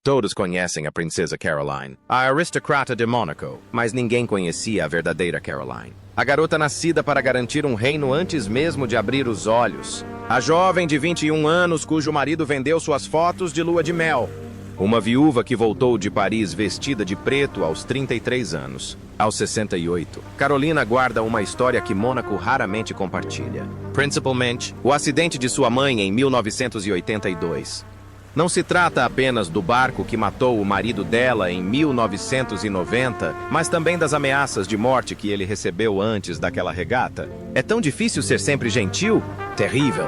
Todos conhecem a princesa Caroline, a aristocrata de Mônaco, mas ninguém conhecia a verdadeira Caroline. A garota nascida para garantir um reino antes mesmo de abrir os olhos. A jovem de 21 anos cujo marido vendeu suas fotos de lua de mel. Uma viúva que voltou de Paris vestida de preto aos 33 anos. Aos 68, Carolina guarda uma história que Mônaco raramente compartilha. Principalmente, o acidente de sua mãe em 1982. Não se trata apenas do barco que matou o marido dela em 1990, mas também das ameaças de morte que ele recebeu antes daquela regata. É tão difícil ser sempre gentil? Terrível.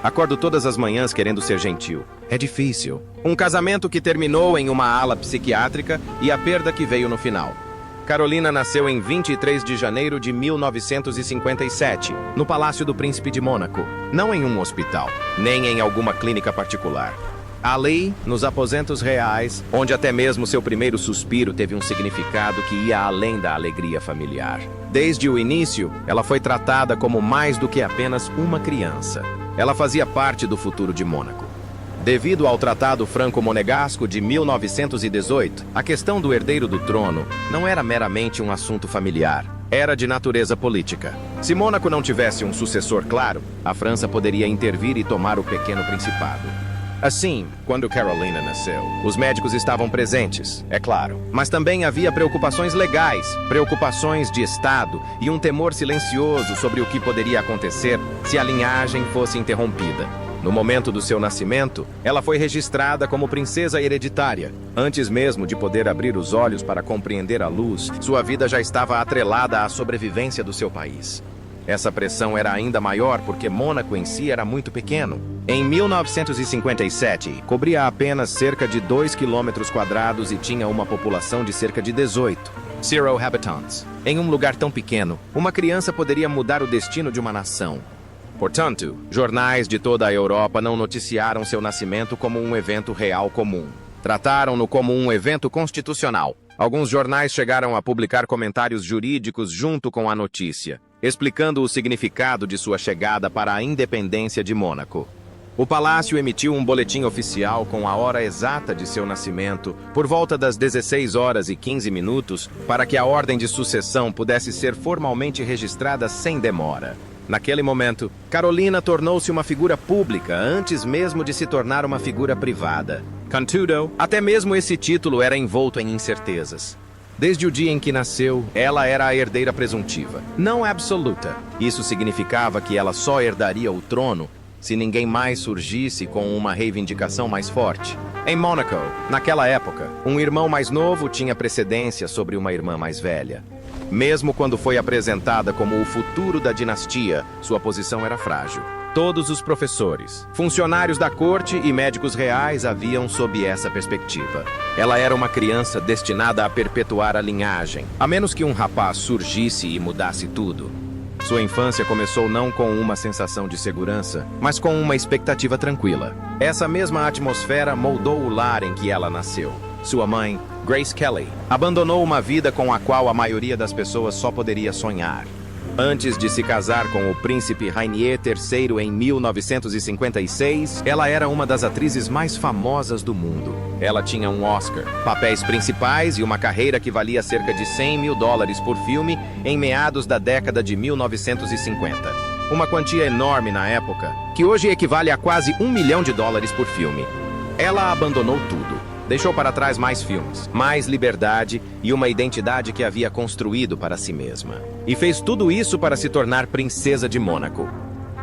Acordo todas as manhãs querendo ser gentil. É difícil. Um casamento que terminou em uma ala psiquiátrica e a perda que veio no final. Carolina nasceu em 23 de janeiro de 1957, no Palácio do Príncipe de Mônaco, não em um hospital, nem em alguma clínica particular. Ali, nos aposentos reais, onde até mesmo seu primeiro suspiro teve um significado que ia além da alegria familiar. Desde o início, ela foi tratada como mais do que apenas uma criança. Ela fazia parte do futuro de Mônaco. Devido ao Tratado Franco-Monegasco de 1918, a questão do herdeiro do trono não era meramente um assunto familiar, era de natureza política. Se Mônaco não tivesse um sucessor claro, a França poderia intervir e tomar o pequeno principado. Assim, quando Carolina nasceu, os médicos estavam presentes, é claro. Mas também havia preocupações legais, preocupações de Estado e um temor silencioso sobre o que poderia acontecer se a linhagem fosse interrompida. No momento do seu nascimento, ela foi registrada como princesa hereditária. Antes mesmo de poder abrir os olhos para compreender a luz, sua vida já estava atrelada à sobrevivência do seu país. Essa pressão era ainda maior porque Mônaco em si era muito pequeno. Em 1957, cobria apenas cerca de 2 km² e tinha uma população de cerca de 18. Zero habitants. Em um lugar tão pequeno, uma criança poderia mudar o destino de uma nação. Portanto, jornais de toda a Europa não noticiaram seu nascimento como um evento real comum. Trataram-no como um evento constitucional. Alguns jornais chegaram a publicar comentários jurídicos junto com a notícia, explicando o significado de sua chegada para a independência de Mônaco. O palácio emitiu um boletim oficial com a hora exata de seu nascimento, por volta das 16h15, para que a ordem de sucessão pudesse ser formalmente registrada sem demora. Naquele momento, Carolina tornou-se uma figura pública antes mesmo de se tornar uma figura privada. Contudo, até mesmo esse título era envolto em incertezas. Desde o dia em que nasceu, ela era a herdeira presuntiva, não absoluta. Isso significava que ela só herdaria o trono se ninguém mais surgisse com uma reivindicação mais forte. Em Mônaco, naquela época, um irmão mais novo tinha precedência sobre uma irmã mais velha. Mesmo quando foi apresentada como o futuro da dinastia, sua posição era frágil. Todos os professores, funcionários da corte e médicos reais a viam sob essa perspectiva. Ela era uma criança destinada a perpetuar a linhagem, a menos que um rapaz surgisse e mudasse tudo. Sua infância começou não com uma sensação de segurança, mas com uma expectativa tranquila. Essa mesma atmosfera moldou o lar em que ela nasceu. Sua mãe, Grace Kelly, abandonou uma vida com a qual a maioria das pessoas só poderia sonhar. Antes de se casar com o príncipe Rainier III em 1956, ela era uma das atrizes mais famosas do mundo. Ela tinha um Oscar, papéis principais e uma carreira que valia cerca de $100 mil por filme em meados da década de 1950. Uma quantia enorme na época, que hoje equivale a quase $1 milhão por filme. Ela abandonou tudo. Deixou para trás mais filmes, mais liberdade e uma identidade que havia construído para si mesma. E fez tudo isso para se tornar princesa de Mônaco.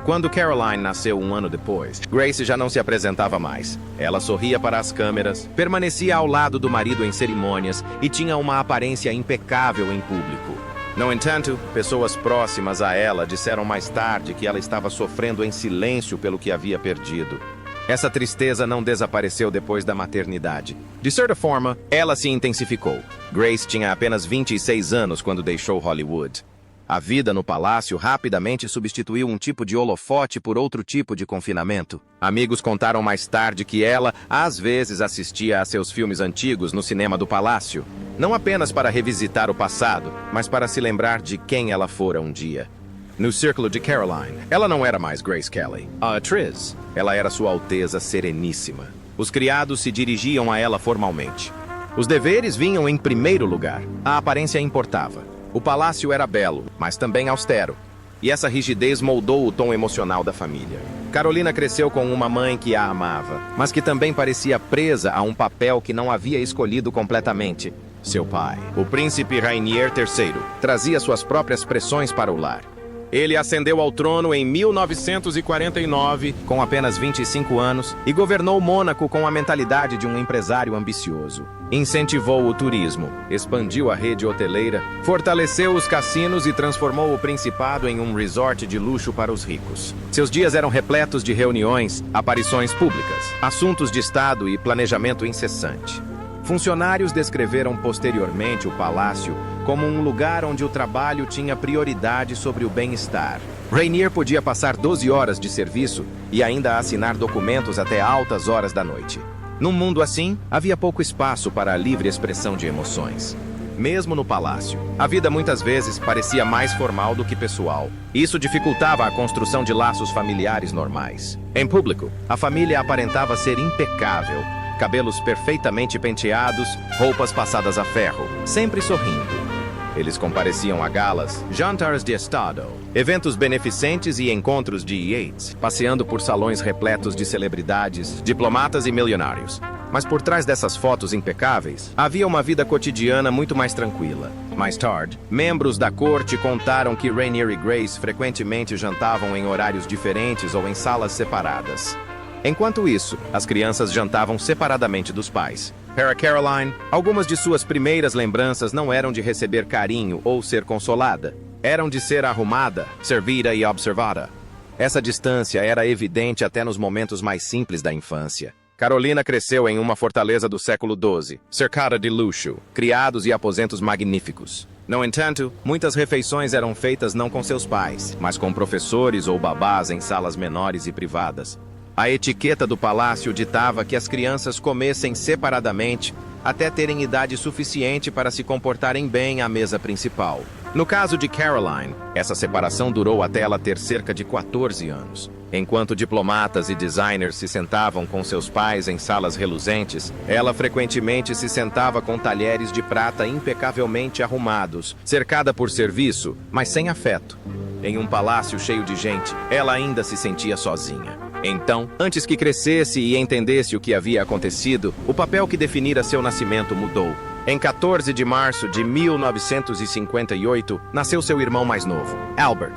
Quando Caroline nasceu um ano depois, Grace já não se apresentava mais. Ela sorria para as câmeras, permanecia ao lado do marido em cerimônias e tinha uma aparência impecável em público. No entanto, pessoas próximas a ela disseram mais tarde que ela estava sofrendo em silêncio pelo que havia perdido. Essa tristeza não desapareceu depois da maternidade. De certa forma, ela se intensificou. Grace tinha apenas 26 anos quando deixou Hollywood. A vida no palácio rapidamente substituiu um tipo de holofote por outro tipo de confinamento. Amigos contaram mais tarde que ela, às vezes, assistia a seus filmes antigos no cinema do palácio. Não apenas para revisitar o passado, mas para se lembrar de quem ela fora um dia. No círculo de Caroline, ela não era mais Grace Kelly, a atriz. Ela era Sua Alteza Sereníssima. Os criados se dirigiam a ela formalmente. Os deveres vinham em primeiro lugar. A aparência importava. O palácio era belo, mas também austero. E essa rigidez moldou o tom emocional da família. Carolina cresceu com uma mãe que a amava, mas que também parecia presa a um papel que não havia escolhido completamente. Seu pai, o príncipe Rainier III, trazia suas próprias pressões para o lar. Ele ascendeu ao trono em 1949, com apenas 25 anos, e governou Mônaco com a mentalidade de um empresário ambicioso. Incentivou o turismo, expandiu a rede hoteleira, fortaleceu os cassinos e transformou o principado em um resort de luxo para os ricos. Seus dias eram repletos de reuniões, aparições públicas, assuntos de Estado e planejamento incessante. Funcionários descreveram posteriormente o palácio como um lugar onde o trabalho tinha prioridade sobre o bem-estar. Rainier podia passar 12 horas de serviço e ainda assinar documentos até altas horas da noite. Num mundo assim, havia pouco espaço para a livre expressão de emoções. Mesmo no palácio, a vida muitas vezes parecia mais formal do que pessoal. Isso dificultava a construção de laços familiares normais. Em público, a família aparentava ser impecável. Cabelos perfeitamente penteados, roupas passadas a ferro, sempre sorrindo. Eles compareciam a galas, jantares de estado, eventos beneficentes e encontros de Yates, passeando por salões repletos de celebridades, diplomatas e milionários. Mas por trás dessas fotos impecáveis, havia uma vida cotidiana muito mais tranquila. Mais tarde, membros da corte contaram que Rainier e Grace frequentemente jantavam em horários diferentes ou em salas separadas. Enquanto isso, as crianças jantavam separadamente dos pais. Para Caroline, algumas de suas primeiras lembranças não eram de receber carinho ou ser consolada. Eram de ser arrumada, servida e observada. Essa distância era evidente até nos momentos mais simples da infância. Carolina cresceu em uma fortaleza do século XII, cercada de luxo, criados e aposentos magníficos. No entanto, muitas refeições eram feitas não com seus pais, mas com professores ou babás em salas menores e privadas. A etiqueta do palácio ditava que as crianças comessem separadamente até terem idade suficiente para se comportarem bem à mesa principal. No caso de Caroline, essa separação durou até ela ter cerca de 14 anos. Enquanto diplomatas e designers se sentavam com seus pais em salas reluzentes, ela frequentemente se sentava com talheres de prata impecavelmente arrumados, cercada por serviço, mas sem afeto. Em um palácio cheio de gente, ela ainda se sentia sozinha. Então, antes que crescesse e entendesse o que havia acontecido, o papel que definira seu nascimento mudou. Em 14 de março de 1958, nasceu seu irmão mais novo, Albert.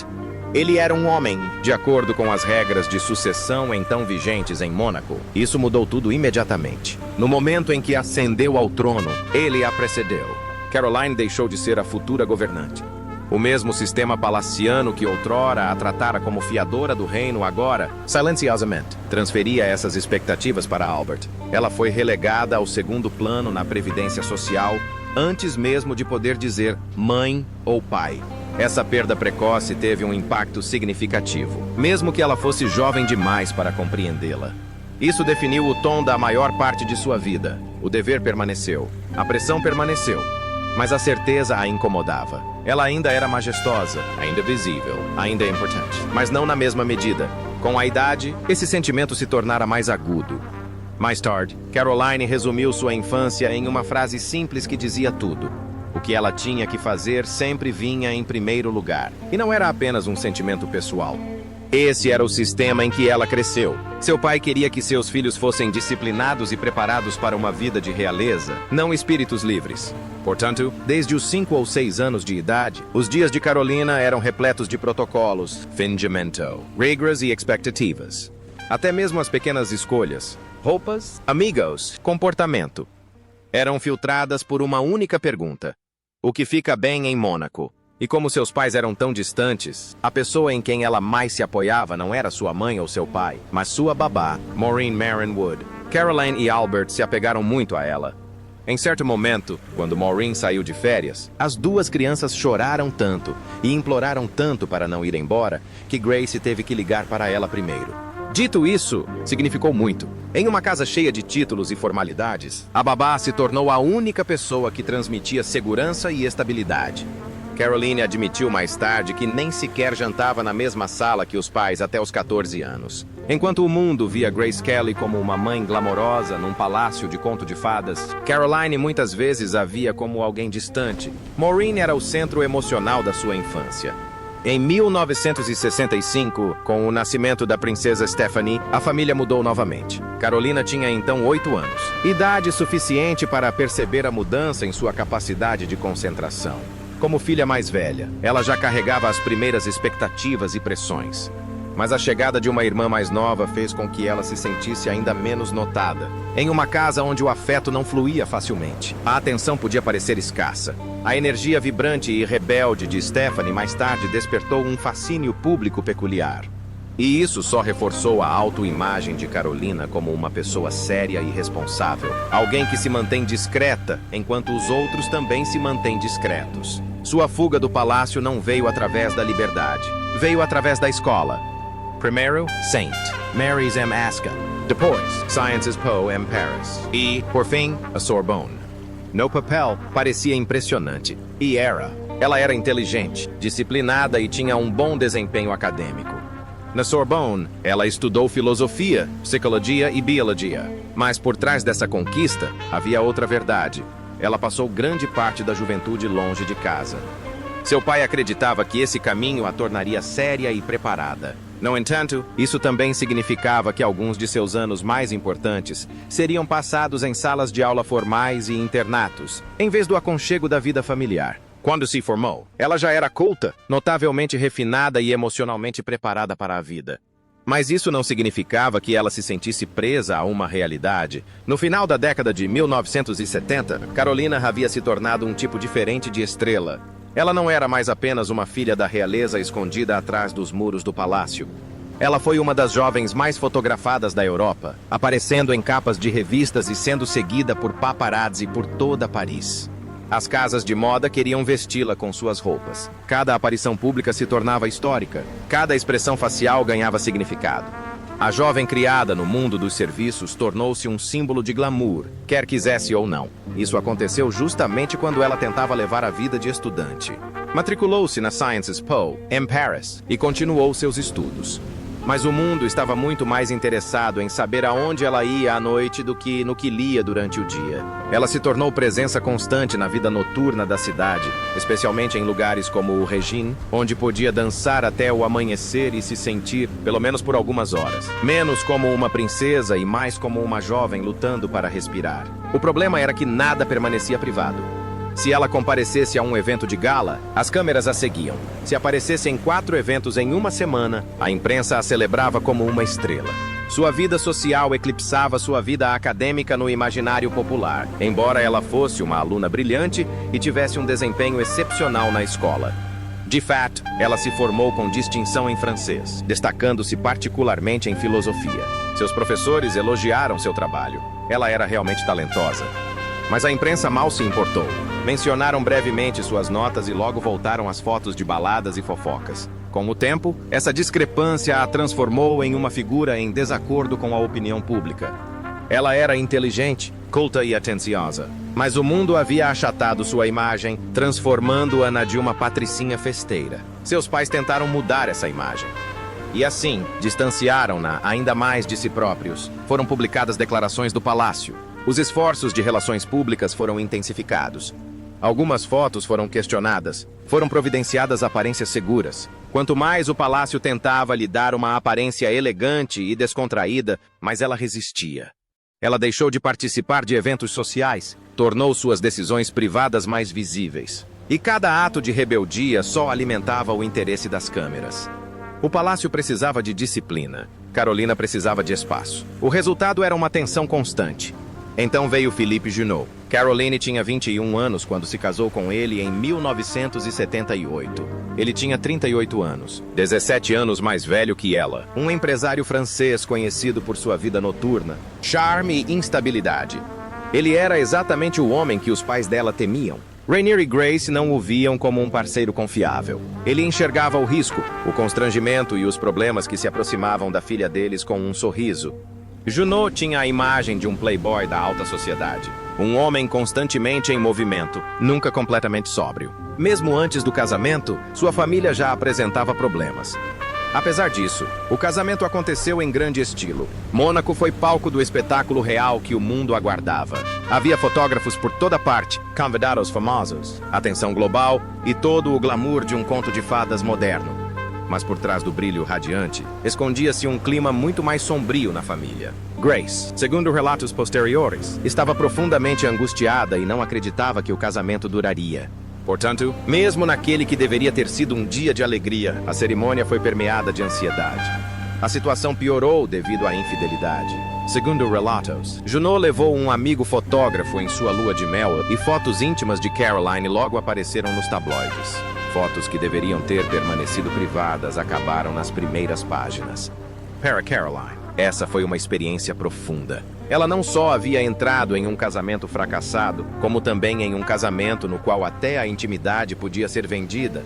Ele era um homem, de acordo com as regras de sucessão então vigentes em Mônaco. Isso mudou tudo imediatamente. No momento em que ascendeu ao trono, ele a precedeu. Caroline deixou de ser a futura governante. O mesmo sistema palaciano que outrora a tratara como fiadora do reino agora, silenciosamente, transferia essas expectativas para Albert. Ela foi relegada ao segundo plano na previdência social, antes mesmo de poder dizer mãe ou pai. Essa perda precoce teve um impacto significativo, mesmo que ela fosse jovem demais para compreendê-la. Isso definiu o tom da maior parte de sua vida. O dever permaneceu, a pressão permaneceu, mas a certeza a incomodava. Ela ainda era majestosa, ainda visível, ainda importante, mas não na mesma medida. Com a idade, esse sentimento se tornara mais agudo. Mais tarde, Caroline resumiu sua infância em uma frase simples que dizia tudo. O que ela tinha que fazer sempre vinha em primeiro lugar. E não era apenas um sentimento pessoal. Esse era o sistema em que ela cresceu. Seu pai queria que seus filhos fossem disciplinados e preparados para uma vida de realeza, não espíritos livres. Portanto, desde os 5 ou 6 anos de idade, os dias de Carolina eram repletos de protocolos, fingimento, regras e expectativas. Até mesmo as pequenas escolhas, roupas, amigos, comportamento, eram filtradas por uma única pergunta: o que fica bem em Mônaco? E como seus pais eram tão distantes, a pessoa em quem ela mais se apoiava não era sua mãe ou seu pai, mas sua babá, Maureen Marin Wood. Caroline e Albert se apegaram muito a ela. Em certo momento, quando Maureen saiu de férias, as duas crianças choraram tanto e imploraram tanto para não ir embora, que Grace teve que ligar para ela primeiro. Dito isso, significou muito. Em uma casa cheia de títulos e formalidades, a babá se tornou a única pessoa que transmitia segurança e estabilidade. Caroline admitiu mais tarde que nem sequer jantava na mesma sala que os pais até os 14 anos. Enquanto o mundo via Grace Kelly como uma mãe glamourosa num palácio de conto de fadas, Caroline muitas vezes a via como alguém distante. Maureen era o centro emocional da sua infância. Em 1965, com o nascimento da princesa Stephanie, a família mudou novamente. Carolina tinha então 8 anos, idade suficiente para perceber a mudança em sua capacidade de concentração. Como filha mais velha, ela já carregava as primeiras expectativas e pressões. Mas a chegada de uma irmã mais nova fez com que ela se sentisse ainda menos notada. Em uma casa onde o afeto não fluía facilmente, a atenção podia parecer escassa. A energia vibrante e rebelde de Stephanie mais tarde despertou um fascínio público peculiar. E isso só reforçou a autoimagem de Carolina como uma pessoa séria e responsável. Alguém que se mantém discreta, enquanto os outros também se mantêm discretos. Sua fuga do palácio não veio através da liberdade. Veio através da escola. Primeiro, St. Mary's M. Ascot. Depois, Sciences Po M. Paris. E, por fim, a Sorbonne. No papel, parecia impressionante. E era. Ela era inteligente, disciplinada e tinha um bom desempenho acadêmico. Na Sorbonne, ela estudou filosofia, psicologia e biologia. Mas por trás dessa conquista, havia outra verdade. Ela passou grande parte da juventude longe de casa. Seu pai acreditava que esse caminho a tornaria séria e preparada. No entanto, isso também significava que alguns de seus anos mais importantes seriam passados em salas de aula formais e internatos, em vez do aconchego da vida familiar. Quando se formou, ela já era culta, notavelmente refinada e emocionalmente preparada para a vida. Mas isso não significava que ela se sentisse presa a uma realidade. No final da década de 1970, Carolina havia se tornado um tipo diferente de estrela. Ela não era mais apenas uma filha da realeza escondida atrás dos muros do palácio. Ela foi uma das jovens mais fotografadas da Europa, aparecendo em capas de revistas e sendo seguida por paparazzi por toda Paris. As casas de moda queriam vesti-la com suas roupas. Cada aparição pública se tornava histórica. Cada expressão facial ganhava significado. A jovem criada no mundo dos serviços tornou-se um símbolo de glamour, quer quisesse ou não. Isso aconteceu justamente quando ela tentava levar a vida de estudante. Matriculou-se na Sciences Po, em Paris, e continuou seus estudos. Mas o mundo estava muito mais interessado em saber aonde ela ia à noite do que no que lia durante o dia. Ela se tornou presença constante na vida noturna da cidade, especialmente em lugares como o Regine, onde podia dançar até o amanhecer e se sentir, pelo menos por algumas horas, menos como uma princesa e mais como uma jovem lutando para respirar. O problema era que nada permanecia privado. Se ela comparecesse a um evento de gala, as câmeras a seguiam. Se aparecesse em 4 eventos em uma semana, a imprensa a celebrava como uma estrela. Sua vida social eclipsava sua vida acadêmica no imaginário popular, embora ela fosse uma aluna brilhante e tivesse um desempenho excepcional na escola. De fato, ela se formou com distinção em francês, destacando-se particularmente em filosofia. Seus professores elogiaram seu trabalho. Ela era realmente talentosa. Mas a imprensa mal se importou. Mencionaram brevemente suas notas e logo voltaram às fotos de baladas e fofocas. Com o tempo, essa discrepância a transformou em uma figura em desacordo com a opinião pública. Ela era inteligente, culta e atenciosa, mas o mundo havia achatado sua imagem, transformando-a na de uma patricinha festeira. Seus pais tentaram mudar essa imagem. E assim, distanciaram-na ainda mais de si próprios. Foram publicadas declarações do palácio. Os esforços de relações públicas foram intensificados. Algumas fotos foram questionadas. Foram providenciadas aparências seguras. Quanto mais o palácio tentava lhe dar uma aparência elegante e descontraída, mais ela resistia. Ela deixou de participar de eventos sociais, tornou suas decisões privadas mais visíveis. E cada ato de rebeldia só alimentava o interesse das câmeras. O palácio precisava de disciplina. Carolina precisava de espaço. O resultado era uma tensão constante. Então veio Philippe Junot. Caroline tinha 21 anos quando se casou com ele em 1978. Ele tinha 38 anos, 17 anos mais velho que ela. Um empresário francês conhecido por sua vida noturna, charme e instabilidade. Ele era exatamente o homem que os pais dela temiam. Rainier e Grace não o viam como um parceiro confiável. Ele enxergava o risco, o constrangimento e os problemas que se aproximavam da filha deles com um sorriso. Junot tinha a imagem de um playboy da alta sociedade. Um homem constantemente em movimento, nunca completamente sóbrio. Mesmo antes do casamento, sua família já apresentava problemas. Apesar disso, o casamento aconteceu em grande estilo. Mônaco foi palco do espetáculo real que o mundo aguardava. Havia fotógrafos por toda parte, convidados famosos, atenção global e todo o glamour de um conto de fadas moderno. Mas por trás do brilho radiante, escondia-se um clima muito mais sombrio na família. Grace, segundo relatos posteriores, estava profundamente angustiada e não acreditava que o casamento duraria. Portanto, mesmo naquele que deveria ter sido um dia de alegria, a cerimônia foi permeada de ansiedade. A situação piorou devido à infidelidade. Segundo relatos, Junot levou um amigo fotógrafo em sua lua de mel e fotos íntimas de Caroline logo apareceram nos tabloides. Fotos que deveriam ter permanecido privadas acabaram nas primeiras páginas. Para Caroline, essa foi uma experiência profunda. Ela não só havia entrado em um casamento fracassado, como também em um casamento no qual até a intimidade podia ser vendida.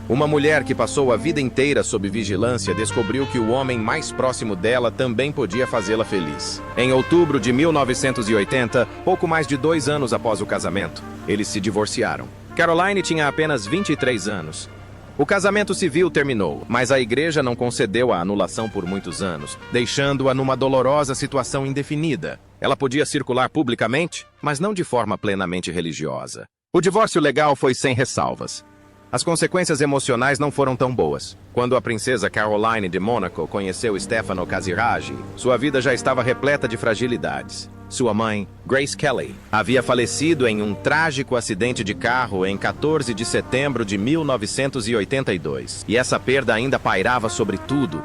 Uma mulher que passou a vida inteira sob vigilância descobriu que o homem mais próximo dela também podia fazê-la feliz. Em outubro de 1980, pouco mais de 2 anos após o casamento, eles se divorciaram. Caroline tinha apenas 23 anos. O casamento civil terminou, mas a igreja não concedeu a anulação por muitos anos, deixando-a numa dolorosa situação indefinida. Ela podia circular publicamente, mas não de forma plenamente religiosa. O divórcio legal foi sem ressalvas. As consequências emocionais não foram tão boas. Quando a princesa Caroline de Mônaco conheceu Stefano Casiraghi, sua vida já estava repleta de fragilidades. Sua mãe, Grace Kelly, havia falecido em um trágico acidente de carro em 14 de setembro de 1982. E essa perda ainda pairava sobre tudo.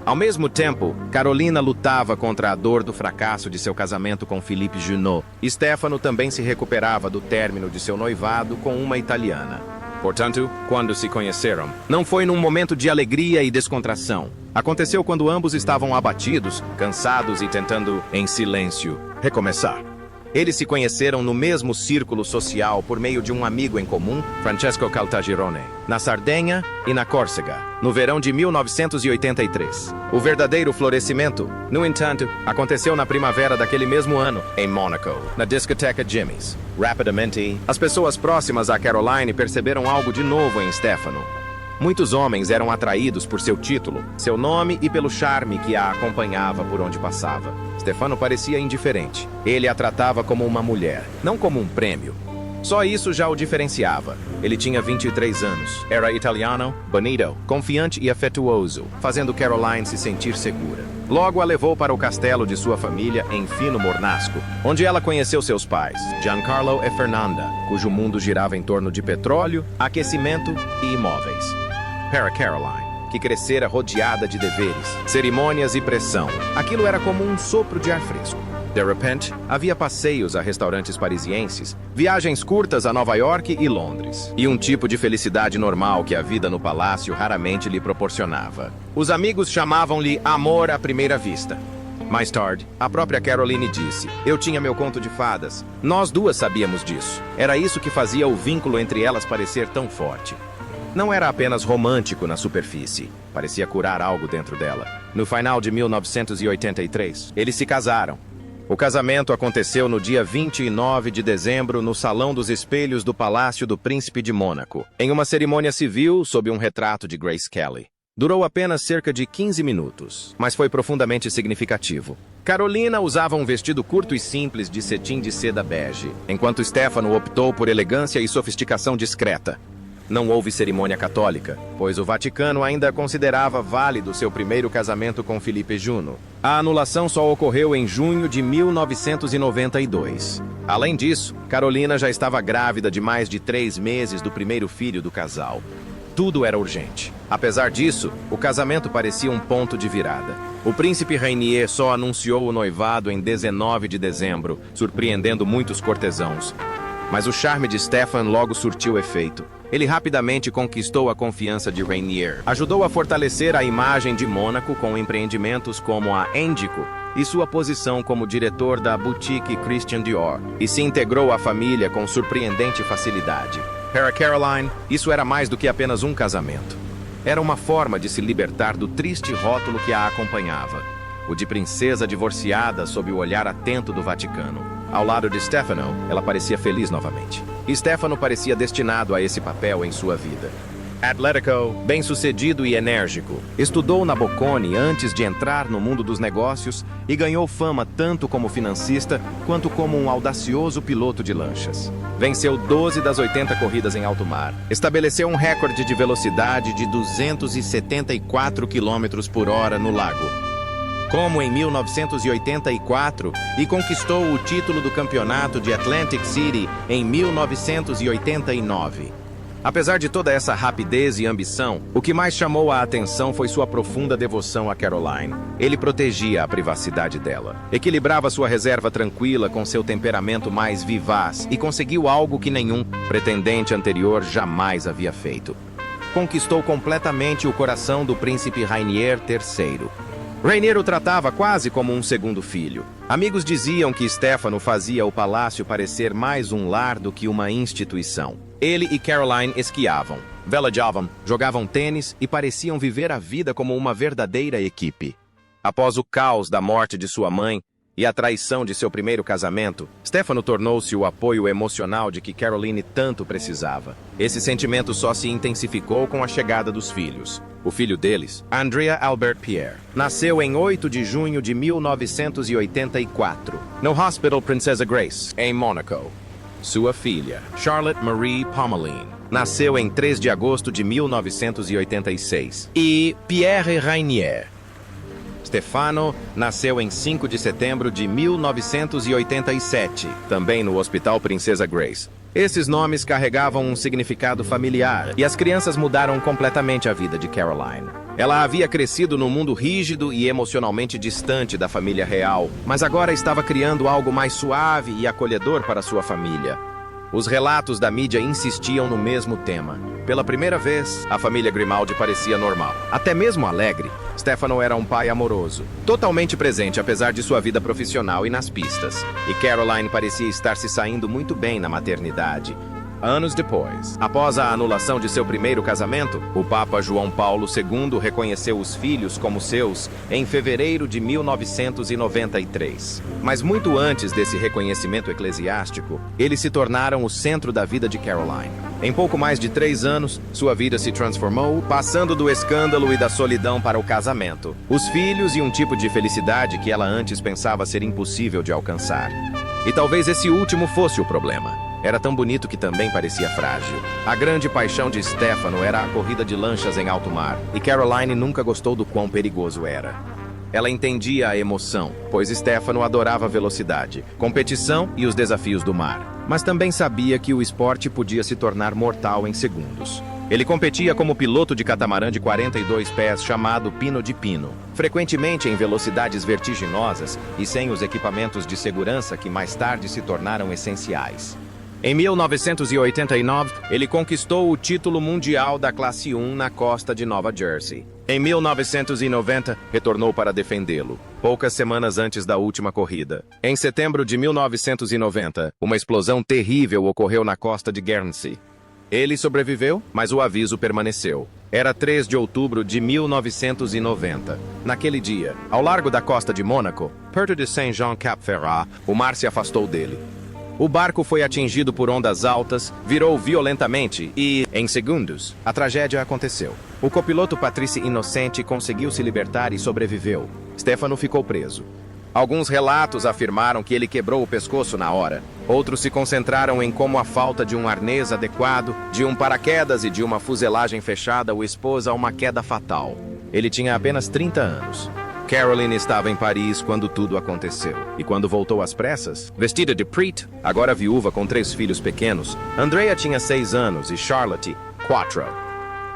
Ao mesmo tempo, Carolina lutava contra a dor do fracasso de seu casamento com Philippe Junot. Stefano também se recuperava do término de seu noivado com uma italiana. Portanto, quando se conheceram, não foi num momento de alegria e descontração. Aconteceu quando ambos estavam abatidos, cansados e tentando, em silêncio, recomeçar. Eles se conheceram no mesmo círculo social por meio de um amigo em comum, Francesco Caltagirone, na Sardenha e na Córcega, no verão de 1983. O verdadeiro florescimento, no entanto, aconteceu na primavera daquele mesmo ano, em Mônaco, na discoteca Jimmy's. Rapidamente, as pessoas próximas a Caroline perceberam algo de novo em Stefano. Muitos homens eram atraídos por seu título, seu nome e pelo charme que a acompanhava por onde passava. Stefano parecia indiferente. Ele a tratava como uma mulher, não como um prêmio. Só isso já o diferenciava. Ele tinha 23 anos, era italiano, bonito, confiante e afetuoso, fazendo Caroline se sentir segura. Logo a levou para o castelo de sua família em Fino Mornasco, onde ela conheceu seus pais, Giancarlo e Fernanda, cujo mundo girava em torno de petróleo, aquecimento e imóveis. Para Caroline, que crescera rodeada de deveres, cerimônias e pressão, aquilo era como um sopro de ar fresco. De repente, havia passeios a restaurantes parisienses, viagens curtas a Nova York e Londres, e um tipo de felicidade normal que a vida no palácio raramente lhe proporcionava. Os amigos chamavam-lhe amor à primeira vista. Mais tarde, a própria Caroline disse: "Eu tinha meu conto de fadas. Nós duas sabíamos disso. Era isso que fazia o vínculo entre elas parecer tão forte." Não era apenas romântico na superfície, parecia curar algo dentro dela. No final de 1983, eles se casaram. O casamento aconteceu no dia 29 de dezembro no Salão dos Espelhos do Palácio do Príncipe de Mônaco, em uma cerimônia civil sob um retrato de Grace Kelly. Durou apenas cerca de 15 minutos, mas foi profundamente significativo. Carolina usava um vestido curto e simples de cetim de seda bege, enquanto Stefano optou por elegância e sofisticação discreta. Não houve cerimônia católica, pois o Vaticano ainda considerava válido seu primeiro casamento com Philippe Junot. A anulação só ocorreu em junho de 1992. Além disso, Carolina já estava grávida de mais de 3 meses do primeiro filho do casal. Tudo era urgente. Apesar disso, o casamento parecia um ponto de virada. O príncipe Rainier só anunciou o noivado em 19 de dezembro, surpreendendo muitos cortesãos. Mas o charme de Stefan logo surtiu efeito. Ele rapidamente conquistou a confiança de Rainier. Ajudou a fortalecer a imagem de Mônaco com empreendimentos como a Indico e sua posição como diretor da boutique Christian Dior. E se integrou à família com surpreendente facilidade. Para Caroline, isso era mais do que apenas um casamento. Era uma forma de se libertar do triste rótulo que a acompanhava. O de princesa divorciada sob o olhar atento do Vaticano. Ao lado de Stefano, ela parecia feliz novamente. E Stefano parecia destinado a esse papel em sua vida. Atlético, bem-sucedido e enérgico, estudou na Bocconi antes de entrar no mundo dos negócios e ganhou fama tanto como financista quanto como um audacioso piloto de lanchas. Venceu 12 das 80 corridas em alto mar, estabeleceu um recorde de velocidade de 274 km por hora no lago, como em 1984, e conquistou o título do campeonato de Atlantic City em 1989. Apesar de toda essa rapidez e ambição, o que mais chamou a atenção foi sua profunda devoção a Caroline. Ele protegia a privacidade dela, equilibrava sua reserva tranquila com seu temperamento mais vivaz e conseguiu algo que nenhum pretendente anterior jamais havia feito. Conquistou completamente o coração do príncipe Rainier III. Rainier o tratava quase como um segundo filho. Amigos diziam que Stefano fazia o palácio parecer mais um lar do que uma instituição. Ele e Caroline esquiavam, velejavam, jogavam tênis e pareciam viver a vida como uma verdadeira equipe. Após o caos da morte de sua mãe e a traição de seu primeiro casamento, Stefano tornou-se o apoio emocional de que Caroline tanto precisava. Esse sentimento só se intensificou com a chegada dos filhos. O filho deles, Andrea Albert Pierre, nasceu em 8 de junho de 1984, no Hospital Princesa Grace, em Mônaco. Sua filha, Charlotte Marie Pommeline, nasceu em 3 de agosto de 1986. E Pierre Rainier. Stefano nasceu em 5 de setembro de 1987, também no Hospital Princesa Grace. Esses nomes carregavam um significado familiar, e as crianças mudaram completamente a vida de Caroline. Ela havia crescido num mundo rígido e emocionalmente distante da família real, mas agora estava criando algo mais suave e acolhedor para sua família. Os relatos da mídia insistiam no mesmo tema. Pela primeira vez, a família Grimaldi parecia normal. Até mesmo alegre, Stefano era um pai amoroso, totalmente presente apesar de sua vida profissional e nas pistas. E Caroline parecia estar se saindo muito bem na maternidade. Anos depois, após a anulação de seu primeiro casamento, o Papa João Paulo II reconheceu os filhos como seus em fevereiro de 1993. Mas muito antes desse reconhecimento eclesiástico, eles se tornaram o centro da vida de Caroline. Em pouco mais de 3 anos, sua vida se transformou, passando do escândalo e da solidão para o casamento, os filhos e um tipo de felicidade que ela antes pensava ser impossível de alcançar. E talvez esse último fosse o problema. Era tão bonito que também parecia frágil. A grande paixão de Stefano era a corrida de lanchas em alto mar, e Caroline nunca gostou do quão perigoso era. Ela entendia a emoção, pois Stefano adorava a velocidade, competição e os desafios do mar. Mas também sabia que o esporte podia se tornar mortal em segundos. Ele competia como piloto de catamarã de 42 pés chamado Pino de Pino, frequentemente em velocidades vertiginosas e sem os equipamentos de segurança que mais tarde se tornaram essenciais. Em 1989, ele conquistou o título mundial da Classe 1 na costa de Nova Jersey. Em 1990, retornou para defendê-lo, poucas semanas antes da última corrida. Em setembro de 1990, uma explosão terrível ocorreu na costa de Guernsey. Ele sobreviveu, mas o aviso permaneceu. Era 3 de outubro de 1990. Naquele dia, ao largo da costa de Mônaco, perto de Saint-Jean-Cap-Ferrat, o mar se afastou dele. O barco foi atingido por ondas altas, virou violentamente e, em segundos, a tragédia aconteceu. O copiloto Patrice Innocenti conseguiu se libertar e sobreviveu. Stefano ficou preso. Alguns relatos afirmaram que ele quebrou o pescoço na hora. Outros se concentraram em como a falta de um arnês adequado, de um paraquedas e de uma fuselagem fechada o expôs a uma queda fatal. Ele tinha apenas 30 anos. Caroline estava em Paris quando tudo aconteceu. E quando voltou às pressas, vestida de Preet, agora viúva com 3 filhos pequenos, Andrea tinha 6 anos e Charlotte, 4.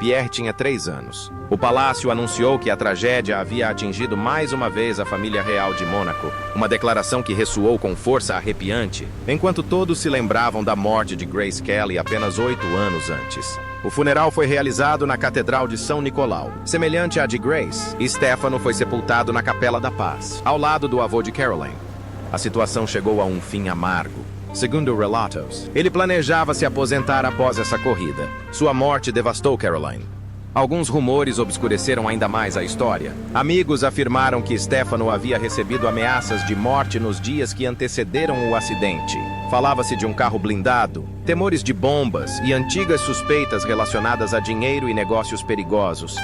Pierre tinha 3 anos. O palácio anunciou que a tragédia havia atingido mais uma vez a família real de Mônaco, uma declaração que ressoou com força arrepiante, enquanto todos se lembravam da morte de Grace Kelly apenas 8 anos antes. O funeral foi realizado na Catedral de São Nicolau, semelhante à de Grace, e Stefano foi sepultado na Capela da Paz, ao lado do avô de Caroline. A situação chegou a um fim amargo. Segundo relatos, ele planejava se aposentar após essa corrida. Sua morte devastou Caroline. Alguns rumores obscureceram ainda mais a história. Amigos afirmaram que Stefano havia recebido ameaças de morte nos dias que antecederam o acidente. Falava-se de um carro blindado, temores de bombas e antigas suspeitas relacionadas a dinheiro e negócios perigosos.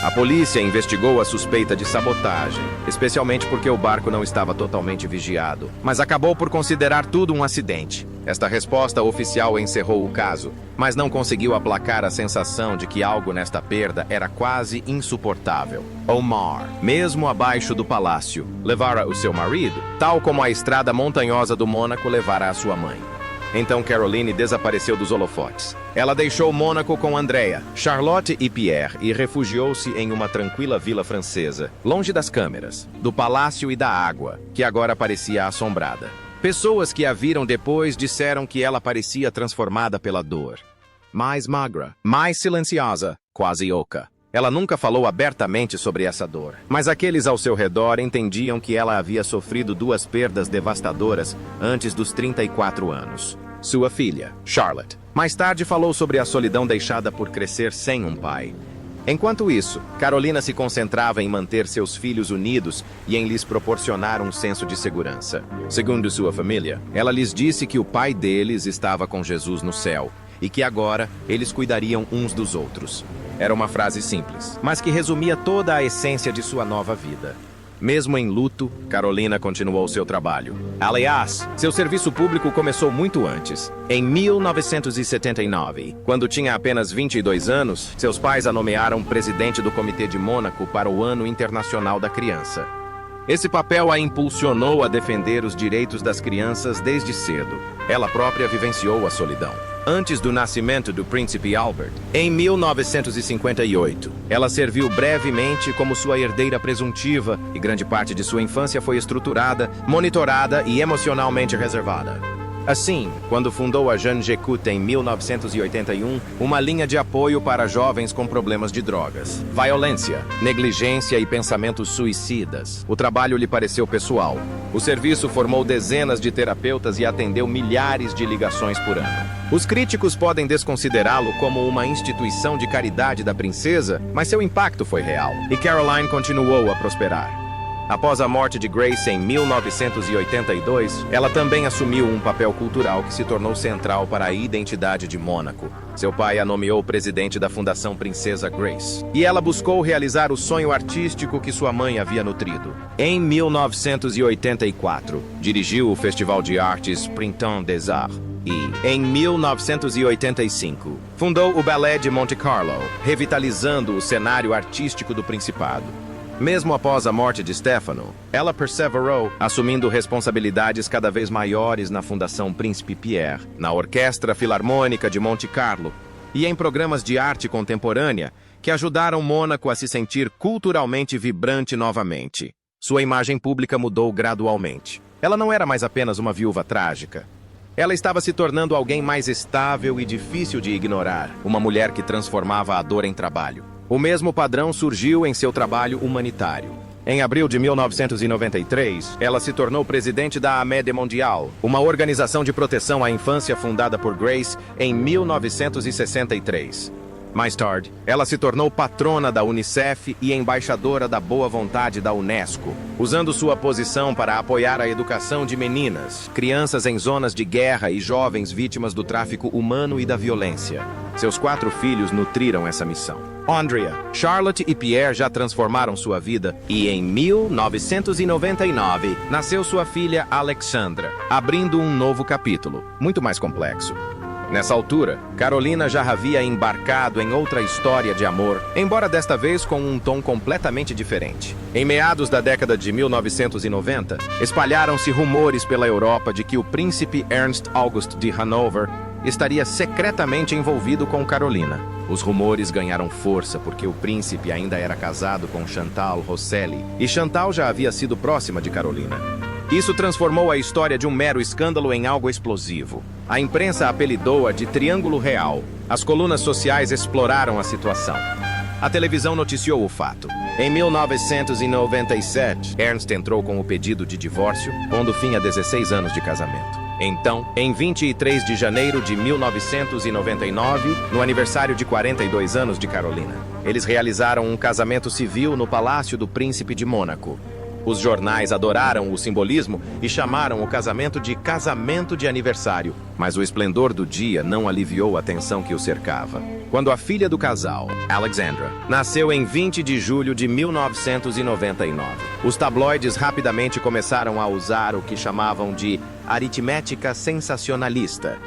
A polícia investigou a suspeita de sabotagem, especialmente porque o barco não estava totalmente vigiado, mas acabou por considerar tudo um acidente. Esta resposta oficial encerrou o caso, mas não conseguiu aplacar a sensação de que algo nesta perda era quase insuportável. Omar, mesmo abaixo do palácio, levara o seu marido, tal como a estrada montanhosa do Mônaco levara a sua mãe. Então Caroline desapareceu dos holofotes. Ela deixou Mônaco com Andrea, Charlotte e Pierre e refugiou-se em uma tranquila vila francesa, longe das câmeras, do palácio e da água, que agora parecia assombrada. Pessoas que a viram depois disseram que ela parecia transformada pela dor. Mais magra, mais silenciosa, quase oca. Ela nunca falou abertamente sobre essa dor, mas aqueles ao seu redor entendiam que ela havia sofrido 2 perdas devastadoras antes dos 34 anos. Sua filha, Charlotte, mais tarde falou sobre a solidão deixada por crescer sem um pai. Enquanto isso, Carolina se concentrava em manter seus filhos unidos e em lhes proporcionar um senso de segurança. Segundo sua família, ela lhes disse que o pai deles estava com Jesus no céu e que agora eles cuidariam uns dos outros. Era uma frase simples, mas que resumia toda a essência de sua nova vida. Mesmo em luto, Carolina continuou seu trabalho. Aliás, seu serviço público começou muito antes. Em 1979, quando tinha apenas 22 anos, seus pais a nomearam presidente do Comitê de Mônaco para o Ano Internacional da Criança. Esse papel a impulsionou a defender os direitos das crianças desde cedo. Ela própria vivenciou a solidão. Antes do nascimento do príncipe Albert, em 1958, ela serviu brevemente como sua herdeira presuntiva e grande parte de sua infância foi estruturada, monitorada e emocionalmente reservada. Assim, quando fundou a Jeune J'écoute em 1981, uma linha de apoio para jovens com problemas de drogas, violência, negligência e pensamentos suicidas, o trabalho lhe pareceu pessoal. O serviço formou dezenas de terapeutas e atendeu milhares de ligações por ano. Os críticos podem desconsiderá-lo como uma instituição de caridade da princesa, mas seu impacto foi real, e Caroline continuou a prosperar. Após a morte de Grace em 1982, ela também assumiu um papel cultural que se tornou central para a identidade de Mônaco. Seu pai a nomeou presidente da Fundação Princesa Grace, e ela buscou realizar o sonho artístico que sua mãe havia nutrido. Em 1984, dirigiu o Festival de Artes Printemps des Arts. E, em 1985, fundou o Ballet de Monte Carlo, revitalizando o cenário artístico do Principado. Mesmo após a morte de Stefano, ela perseverou, assumindo responsabilidades cada vez maiores na Fundação Príncipe Pierre, na Orquestra Filarmônica de Monte Carlo e em programas de arte contemporânea que ajudaram Mônaco a se sentir culturalmente vibrante novamente. Sua imagem pública mudou gradualmente. Ela não era mais apenas uma viúva trágica. Ela estava se tornando alguém mais estável e difícil de ignorar, uma mulher que transformava a dor em trabalho. O mesmo padrão surgiu em seu trabalho humanitário. Em abril de 1993, ela se tornou presidente da Amédée Mondial, uma organização de proteção à infância fundada por Grace em 1963. Mais tarde, ela se tornou patrona da Unicef e embaixadora da boa vontade da Unesco, usando sua posição para apoiar a educação de meninas, crianças em zonas de guerra e jovens vítimas do tráfico humano e da violência. Seus 4 filhos nutriram essa missão. Andrea, Charlotte e Pierre já transformaram sua vida e em 1999 nasceu sua filha Alexandra, abrindo um novo capítulo, muito mais complexo. Nessa altura, Carolina já havia embarcado em outra história de amor, embora desta vez com um tom completamente diferente. Em meados da década de 1990, espalharam-se rumores pela Europa de que o príncipe Ernst August de Hanover estaria secretamente envolvido com Carolina. Os rumores ganharam força porque o príncipe ainda era casado com Chantal Rosselli, e Chantal já havia sido próxima de Carolina. Isso transformou a história de um mero escândalo em algo explosivo. A imprensa apelidou-a de Triângulo Real. As colunas sociais exploraram a situação. A televisão noticiou o fato. Em 1997, Ernst entrou com o pedido de divórcio, pondo fim a 16 anos de casamento. Então, em 23 de janeiro de 1999, no aniversário de 42 anos de Carolina, eles realizaram um casamento civil no Palácio do Príncipe de Mônaco. Os jornais adoraram o simbolismo e chamaram o casamento de aniversário, mas o esplendor do dia não aliviou a tensão que o cercava. Quando a filha do casal, Alexandra, nasceu em 20 de julho de 1999, os tabloides rapidamente começaram a usar o que chamavam de aritmética sensacionalista,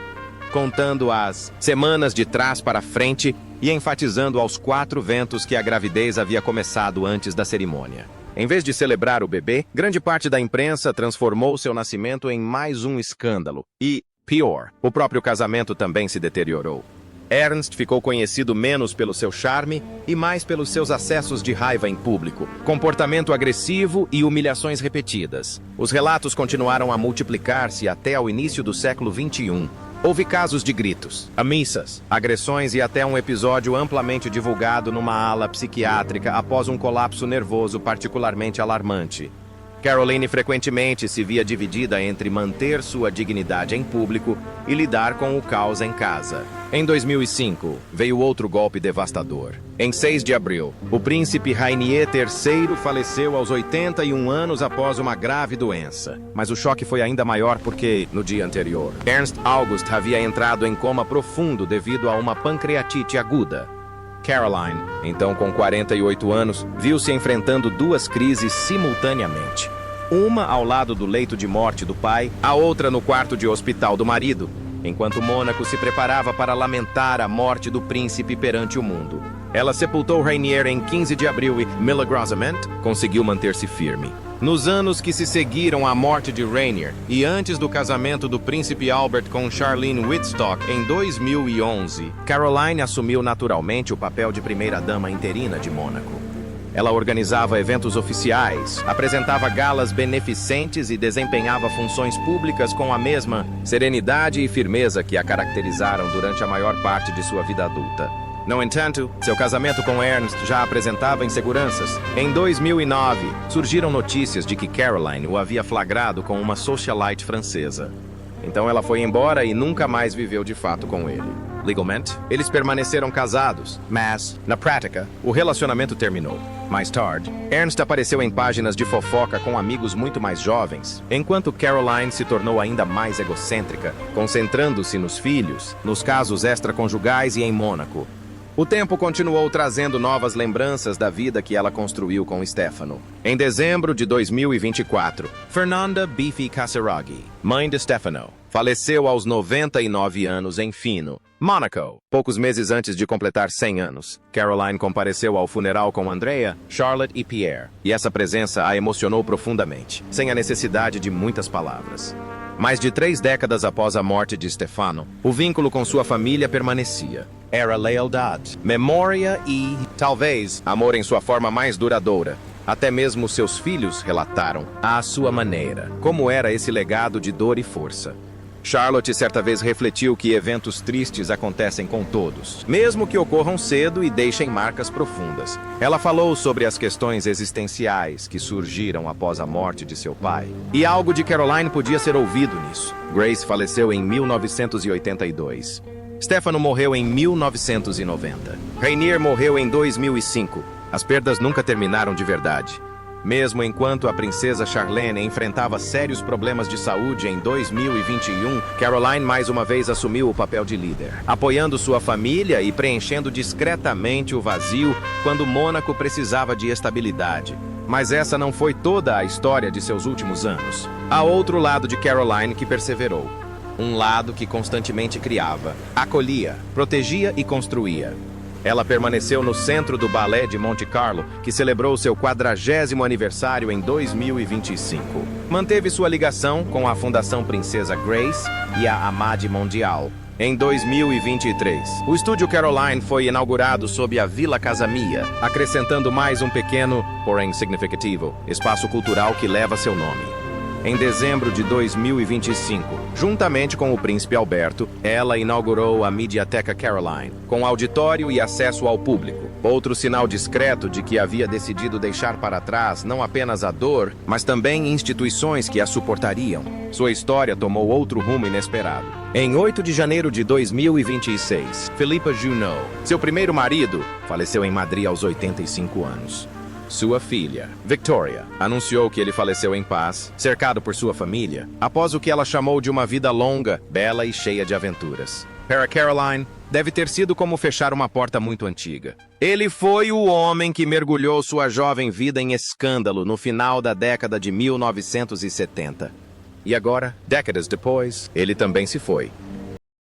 contando as semanas de trás para frente e enfatizando aos quatro ventos que a gravidez havia começado antes da cerimônia. Em vez de celebrar o bebê, grande parte da imprensa transformou seu nascimento em mais um escândalo. E, pior, o próprio casamento também se deteriorou. Ernst ficou conhecido menos pelo seu charme e mais pelos seus acessos de raiva em público, comportamento agressivo e humilhações repetidas. Os relatos continuaram a multiplicar-se até ao início do século XXI. Houve casos de gritos, ameaças, agressões e até um episódio amplamente divulgado numa ala psiquiátrica após um colapso nervoso particularmente alarmante. Caroline frequentemente se via dividida entre manter sua dignidade em público e lidar com o caos em casa. Em 2005, veio outro golpe devastador. Em 6 de abril, o príncipe Rainier III faleceu aos 81 anos após uma grave doença. Mas o choque foi ainda maior porque, no dia anterior, Ernst August havia entrado em coma profundo devido a uma pancreatite aguda. Caroline, então com 48 anos, viu-se enfrentando duas crises simultaneamente. Uma ao lado do leito de morte do pai, a outra no quarto de hospital do marido, enquanto Mônaco se preparava para lamentar a morte do príncipe perante o mundo. Ela sepultou Rainier em 15 de abril e, milagrosamente, conseguiu manter-se firme. Nos anos que se seguiram à morte de Rainier e antes do casamento do príncipe Albert com Charlene Wittstock em 2011, Caroline assumiu naturalmente o papel de primeira-dama interina de Mônaco. Ela organizava eventos oficiais, apresentava galas beneficentes e desempenhava funções públicas com a mesma serenidade e firmeza que a caracterizaram durante a maior parte de sua vida adulta. No entanto, seu casamento com Ernst já apresentava inseguranças. Em 2009, surgiram notícias de que Caroline o havia flagrado com uma socialite francesa. Então ela foi embora e nunca mais viveu de fato com ele. Legalmente, eles permaneceram casados, mas, na prática, o relacionamento terminou. Mais tarde, Ernst apareceu em páginas de fofoca com amigos muito mais jovens, enquanto Caroline se tornou ainda mais egocêntrica, concentrando-se nos filhos, nos casos extraconjugais e em Mônaco. O tempo continuou trazendo novas lembranças da vida que ela construiu com Stefano. Em dezembro de 2024, Fernanda Bifi Casiraghi, mãe de Stefano, faleceu aos 99 anos em Fino, Mônaco. Poucos meses antes de completar 100 anos, Caroline compareceu ao funeral com Andrea, Charlotte e Pierre, e essa presença a emocionou profundamente, sem a necessidade de muitas palavras. Mais de 3 décadas após a morte de Stefano, o vínculo com sua família permanecia. Era lealdade, memória e, talvez, amor em sua forma mais duradoura. Até mesmo seus filhos relataram, à sua maneira, como era esse legado de dor e força. Charlotte certa vez refletiu que eventos tristes acontecem com todos, mesmo que ocorram cedo e deixem marcas profundas. Ela falou sobre as questões existenciais que surgiram após a morte de seu pai. E algo de Caroline podia ser ouvido nisso. Grace faleceu em 1982. Stefano morreu em 1990. Rainier morreu em 2005. As perdas nunca terminaram de verdade. Mesmo enquanto a princesa Charlene enfrentava sérios problemas de saúde em 2021, Caroline mais uma vez assumiu o papel de líder, apoiando sua família e preenchendo discretamente o vazio quando Mônaco precisava de estabilidade. Mas essa não foi toda a história de seus últimos anos. Há outro lado de Caroline que perseverou. Um lado que constantemente criava, acolhia, protegia e construía. Ela permaneceu no centro do Ballet de Monte Carlo, que celebrou seu 40º aniversário em 2025. Manteve sua ligação com a Fundação Princesa Grace e a Amade Mondial. Em 2023, o Estúdio Caroline foi inaugurado sob a Vila Casamia, acrescentando mais um pequeno, porém significativo, espaço cultural que leva seu nome. Em dezembro de 2025, juntamente com o príncipe Alberto, ela inaugurou a Mediateca Caroline, com auditório e acesso ao público. Outro sinal discreto de que havia decidido deixar para trás não apenas a dor, mas também instituições que a suportariam. Sua história tomou outro rumo inesperado. Em 8 de janeiro de 2026, Philippa Junot, seu primeiro marido, faleceu em Madrid aos 85 anos. Sua filha, Victoria, anunciou que ele faleceu em paz, cercado por sua família, após o que ela chamou de uma vida longa, bela e cheia de aventuras. Para Caroline, deve ter sido como fechar uma porta muito antiga. Ele foi o homem que mergulhou sua jovem vida em escândalo no final da década de 1970. E agora, décadas depois, ele também se foi.